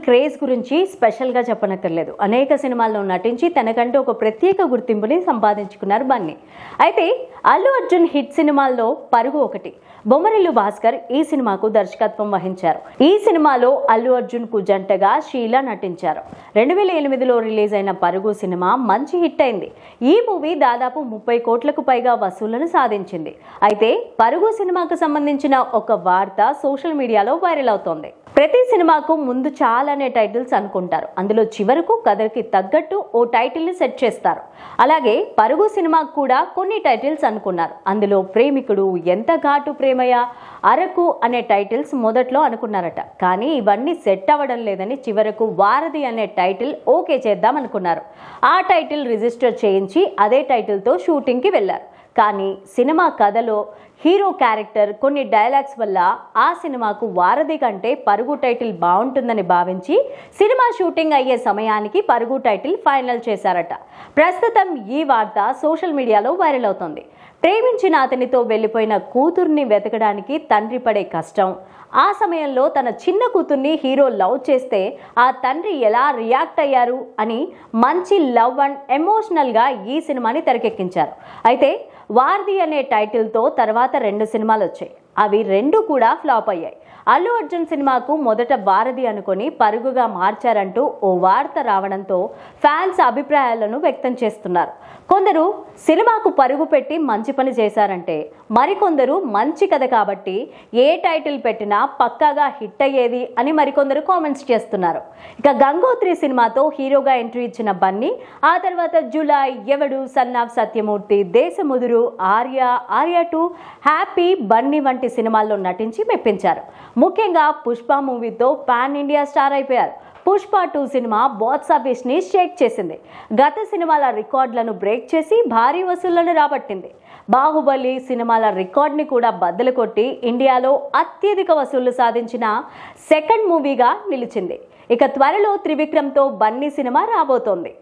Craze గురించి స్పెషల్గా చెప్పనక్కర్లేదు. అనేక సినిమాల్లో నటించి తనకంటూ ఒక ప్రత్యేక గుర్తింపుని సంపాదించుకున్నారు బన్నీ. అయితే అల్లు అర్జున్ హిట్ సినిమాల్లో పరుగు ఒకటి. బొమ్మరిల్లు భాస్కర్ ఈ సినిమాకు దర్శకత్వం వహించారు. ఈ సినిమాలో అల్లు అర్జున్ కు జంటగా షీలా నటించారు. 2008లో రిలీజ్ అయిన పరుగు సినిమా మంచి హిట్ అయింది. ఈ మూవీ దాదాపు 30 కోట్లకు పైగా వసూళ్లను సాధించింది. అయితే పరుగు సినిమాకు సంబంధించిన ఒక వార్త సోషల్ మీడియాలో వైరల్ అవుతోంది. ప్రతి సినిమాకు ముందు చాలానే టైటిల్స్ అనుకుంటారు. అందులో చివరకు కథకి తగ్గట్టు ఓ టైటిల్ ని సెట్ చేస్తారు. అలాగే పరుగు సినిమాకు కూడా కొన్ని టైటిల్స్ అనుకున్నారు. అందులో ప్రేమికుడు, ఎంత ఘాటు ప్రేమయ్య, అరకు అనే టైటిల్స్ మొదట్లో అనుకున్నారట. కానీ ఇవన్నీ సెట్ అవ్వడం లేదని చివరకు వారధి అనే టైటిల్ ఓకే చేద్దాం అనుకున్నారు. ఆ టైటిల్ రిజిస్టర్ చేయించి అదే టైటిల్తో షూటింగ్కి వెళ్లారు. కానీ సినిమా కథలో హీరో క్యారెక్టర్, కొన్ని డైలాగ్స్ వల్ల ఆ సినిమాకు వారధి కంటే పరుగు టైటిల్ బాగుంటుందని భావించి సినిమా షూటింగ్ అయ్యే సమయానికి పరుగు టైటిల్ ఫైనల్ చేశారట. ప్రస్తుతం ఈ వార్త సోషల్ మీడియాలో వైరల్ అవుతోంది. ప్రేమించిన అతనితో వెళ్లిపోయిన కూతుర్ని వెతకడానికి తండ్రి పడే కష్టం, ఆ సమయంలో తన చిన్న కూతుర్ని హీరో లవ్ చేస్తే ఆ తండ్రి ఎలా రియాక్ట్ అయ్యారు అని మంచి లవ్ అండ్ ఎమోషనల్గా ఈ సినిమాని తెరకెక్కించారు. అయితే వారధి అనే టైటిల్తో తర్వాత 2 సినిమాలు వచ్చాయి. అవి 2 కూడా ఫ్లాప్ అయ్యాయి. అల్లు అర్జున్ సినిమాకు మొదట వారధి అనుకొని పరుగుగా మార్చారంటూ ఓ వార్త రావడంతో ఫ్యాన్స్ అభిప్రాయాలను వ్యక్తం చేస్తున్నారు. కొందరు సినిమాకు పరుగు పెట్టి మంచి పని చేశారంటే, మరికొందరు మంచి కథ కాబట్టి ఏ టైటిల్ పెట్టినా పక్కాగా హిట్ అయ్యేది అని మరికొందరు కామెంట్స్ చేస్తున్నారు. ఇక గంగోత్రి సినిమాతో హీరోగా ఎంట్రీ ఇచ్చిన బన్నీ ఆ తర్వాత జులై, ఎవడు, son of Satyamurthy, Desamuduru, Arya 2, happy, Bunny వంటి సినిమాల్లో నటించి మెప్పించారు. ముఖ్యంగా పుష్ప మూవీతో పాన్ ఇండియా స్టార్ అయిపోయారు. పుష్ప 2 సినిమా బాక్స్ ఆఫీస్ ని షేక్ చేసింది. గత సినిమాల రికార్డులను బ్రేక్ చేసి భారీ వసూళ్లను రాబట్టింది. బాహుబలి సినిమాల రికార్డ్ని కూడా బద్దలు కొట్టి ఇండియాలో అత్యధిక వసూళ్లు సాధించిన సెకండ్ మూవీగా నిలిచింది. ఇక త్వరలో త్రివిక్రమ్తో బన్నీ సినిమా రాబోతోంది.